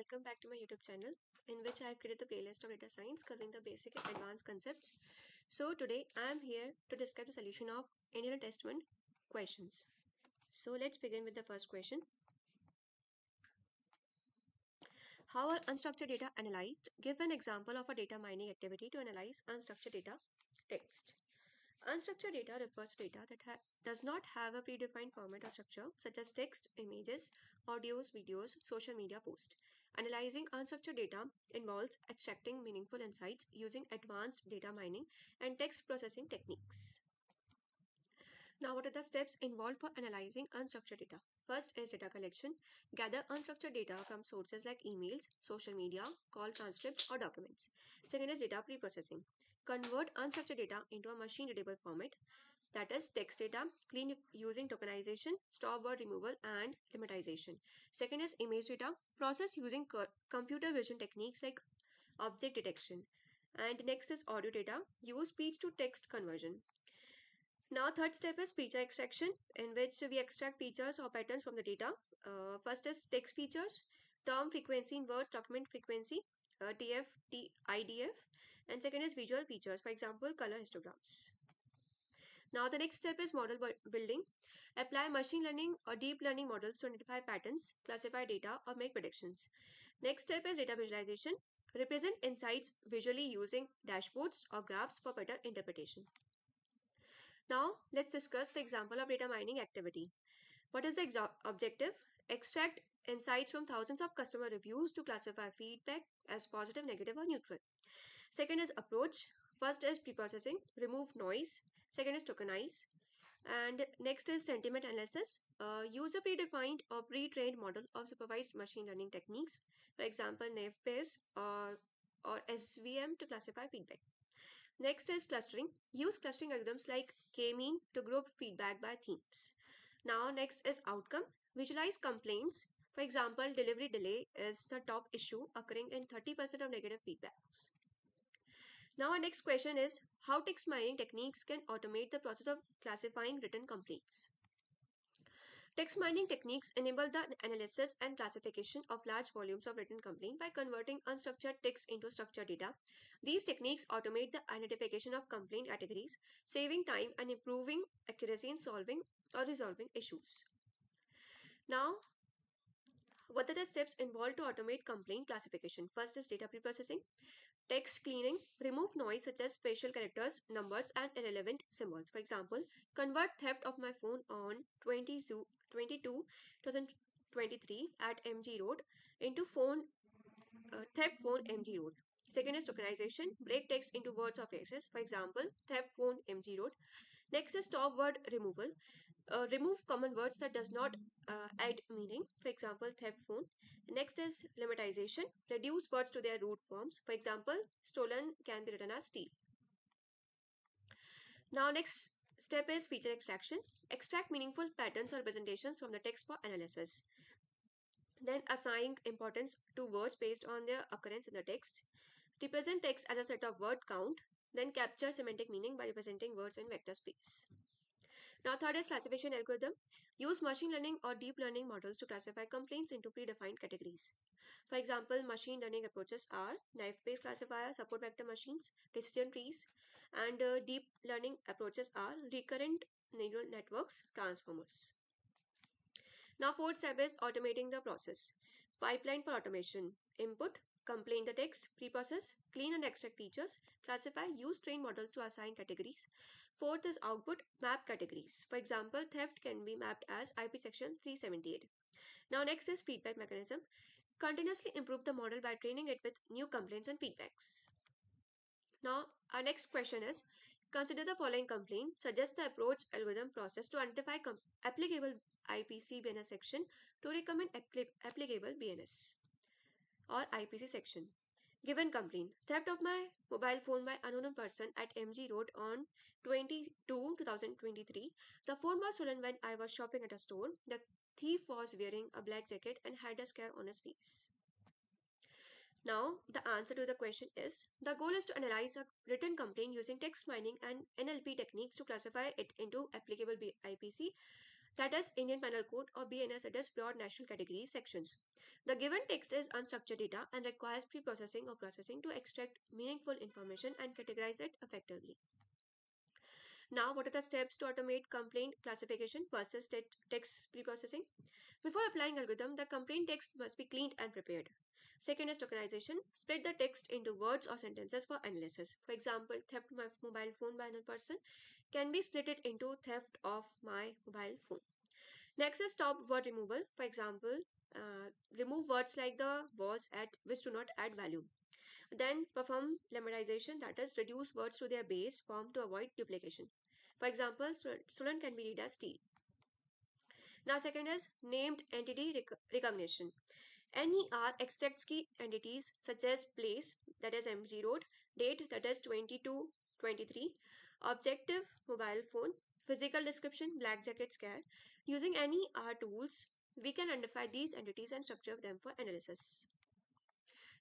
welcome back to my YouTube channel, in which I have created the playlist of data science covering the basic and advanced concepts. So today I am here to describe the solution of inner testament questions. So let's begin with the first question. How are unstructured data analyzed? Give an example of a data mining activity to analyze unstructured data text. Unstructured data refers to data that does not have a predefined format or structure, such as text, images, audios, videos, social media posts. Analyzing unstructured data involves extracting meaningful insights using advanced data mining and text processing techniques. Now, what are the steps involved for analyzing unstructured data? First is data collection. Gather unstructured data from sources like emails, social media, call transcripts, or documents. Second is data pre-processing. Convert unstructured data into a machine-readable format, that is text data, clean using tokenization, stop word removal, and lemmatization. Second is image data. Process using computer vision techniques like object detection. And next is audio data. Use speech to text conversion. Now, third step is feature extraction, in which we extract features or patterns from the data. First is text features, term frequency in words, document frequency, TF, IDF, and second is visual features, for example, color histograms. Now, the next step is model building. Apply machine learning or deep learning models to identify patterns, classify data, or make predictions. Next step is data visualization. Represent insights visually using dashboards or graphs for better interpretation. Now, let's discuss the example of data mining activity. What is the objective? Extract insights from thousands of customer reviews to classify feedback as positive, negative, or neutral. Second is approach. First is pre-processing, remove noise. Second is tokenize. And next is sentiment analysis. Use a predefined or pre-trained model of supervised machine learning techniques, for example, Bayes or SVM to classify feedback. Next is clustering. Use clustering algorithms like k-mean to group feedback by themes. Now, next is outcome. Visualize complaints. For example, delivery delay is the top issue occurring in 30% of negative feedbacks. Now, our next question is how text mining techniques can automate the process of classifying written complaints. Text mining techniques enable the analysis and classification of large volumes of written complaint by converting unstructured text into structured data. These techniques automate the identification of complaint categories, saving time and improving accuracy in solving or resolving issues. Now, what are the steps involved to automate complaint classification? First is data preprocessing, text cleaning, remove noise such as special characters, numbers, and irrelevant symbols. For example, convert theft of my phone on 2023 at MG Road into theft phone MG Road. Second is tokenization, break text into words or phrases. For example, theft phone MG Road. Next is stop word removal. Remove common words that does not add meaning. For example, theft phone. Next is lemmatization. Reduce words to their root forms. For example, stolen can be written as steal. Now, next step is feature extraction. Extract meaningful patterns or representations from the text for analysis. Then assign importance to words based on their occurrence in the text. Represent text as a set of word count. Then capture semantic meaning by representing words in vector space. Now, third is classification algorithm. Use machine learning or deep learning models to classify complaints into predefined categories. For example, machine learning approaches are knife-based classifier, support vector machines, decision trees, and deep learning approaches are recurrent neural networks, transformers. Now, fourth step is automating the process. Pipeline for automation. Input, complain the text, pre-process, clean and extract features, classify, use trained models to assign categories. Fourth is output, map categories. For example, theft can be mapped as IP section 378. Now, next is feedback mechanism. Continuously improve the model by training it with new complaints and feedbacks. Now, our next question is, consider the following complaint. Suggest the approach algorithm process to identify applicable IPC BNS section to recommend applicable BNS or IPC section. Given complaint, theft of my mobile phone by unknown person at MG Road on 22/2023. The phone was stolen when I was shopping at a store. The thief was wearing a black jacket and had a scar on his face. Now, the answer to the question is, the goal is to analyze a written complaint using text mining and NLP techniques to classify it into applicable IPC that is Indian Penal Code, or BNS, that is Broad National Categories sections. The given text is unstructured data and requires pre-processing or processing to extract meaningful information and categorize it effectively. Now, what are the steps to automate complaint classification? First is text pre-processing. Before applying algorithm, the complaint text must be cleaned and prepared. Second is tokenization. Split the text into words or sentences for analysis. For example, theft of my mobile phone by another person can be split it into theft of my mobile phone. Next is stop word removal. For example, remove words like the was at which do not add value. Then perform lemmaization, that is reduce words to their base form to avoid duplication. For example, stolen can be read as steal. Now second is named entity recognition. NER extracts key entities such as place, that is MG Road, date, that is 2223, objective mobile phone, physical description black jacket scare. Using NER tools, we can identify these entities and structure them for analysis.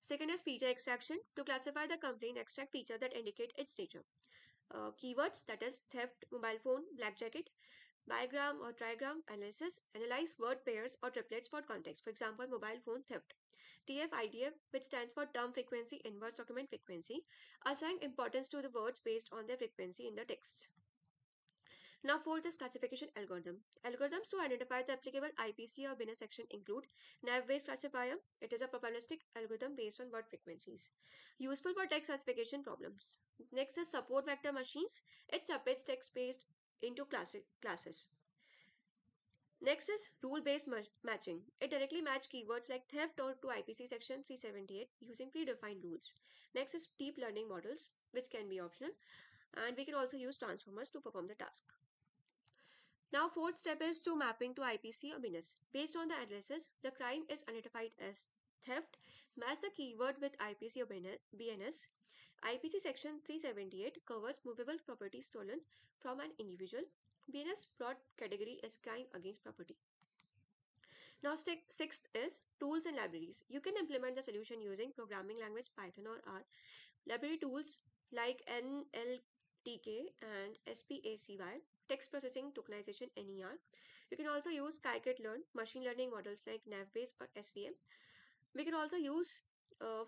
Second is feature extraction. To classify the complaint, extract features that indicate its nature. Keywords, that is theft, mobile phone, black jacket, bigram or trigram analysis, analyze word pairs or triplets for context. For example, mobile phone theft. TF-IDF, which stands for term frequency inverse document frequency, assign importance to the words based on their frequency in the text. Now, fourth is classification algorithm. Algorithms to identify the applicable IPC or BINAS section include nav-based classifier. It is a probabilistic algorithm based on word frequencies. Useful for text classification problems. Next is support vector machines. It separates text based into classes. Next is rule-based matching. It directly matches keywords like theft or to IPC section 378 using predefined rules. Next is deep learning models, which can be optional, and we can also use transformers to perform the task. Now, fourth step is to mapping to IPC or BINAS. Based on the analysis, the crime is identified as theft. Match the keyword with IPC or BNS. IPC section 378 covers movable property stolen from an individual. BNS broad category is crime against property. Now, sixth is tools and libraries. You can implement the solution using programming language Python or R. Library tools like NLTK and SPACY, text processing, tokenization, NER. You can also use scikit-learn, machine learning models like NavBase or SVM. We can also use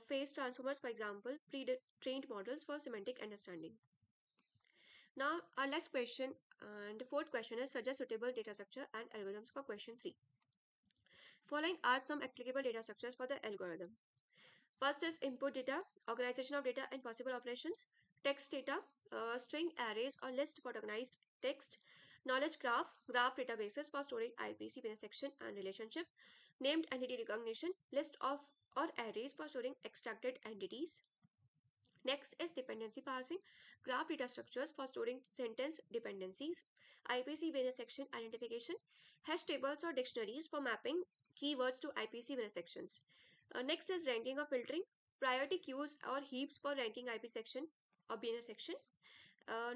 phase transformers, for example, pre-trained models for semantic understanding. Now, our last question and the fourth question is suggest suitable data structure and algorithms for question 3. Following are some applicable data structures for the algorithm. First is input data, organization of data and possible operations, text data, string arrays or list for organized text, knowledge graph databases for storing IPC within a section and relationship, named entity recognition, list of or arrays for storing extracted entities. Next is dependency parsing, graph data structures for storing sentence dependencies, IPC within a section identification, hash tables or dictionaries for mapping keywords to IPC within sections. Next is ranking or filtering, priority queues or heaps for ranking IP section or BNS section.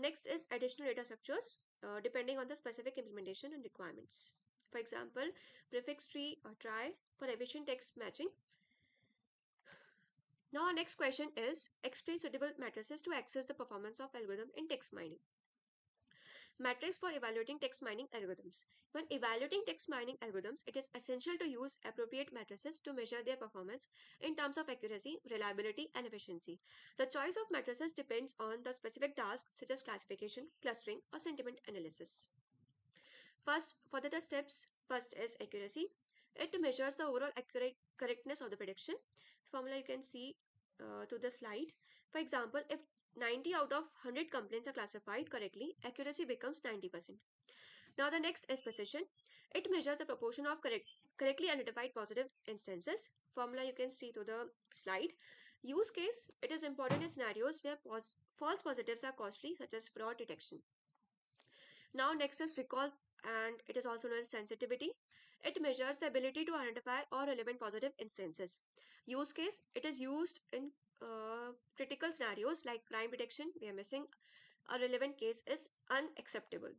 Next is additional data structures depending on the specific implementation and requirements. For example, prefix tree or trie for efficient text matching. Now our next question is explain suitable matrices to access the performance of algorithm in text mining. Matrix for evaluating text mining algorithms. When evaluating text mining algorithms, it is essential to use appropriate matrices to measure their performance in terms of accuracy, reliability, and efficiency. The choice of matrices depends on the specific task, such as classification, clustering, or sentiment analysis. First, for the steps, first is accuracy. It measures the overall correctness of the prediction. The formula you can see to the slide. For example, if 90 out of 100 complaints are classified correctly, accuracy becomes 90%. Now the next is precision. It measures the proportion of correctly identified positive instances. Formula you can see to the slide. Use case, it is important in scenarios where false positives are costly, such as fraud detection. Now next is recall, and it is also known as sensitivity. It measures the ability to identify all relevant positive instances. Use case, it is used in critical scenarios like crime detection where missing a relevant case is unacceptable.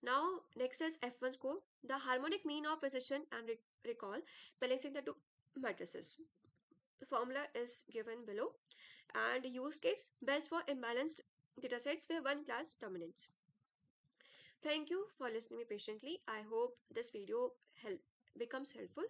Now next is F1 score, the harmonic mean of precision and recall, balancing the two matrices. The formula is given below. And use case, best for imbalanced datasets where one class dominates. Thank you for listening me patiently. I hope this video becomes helpful.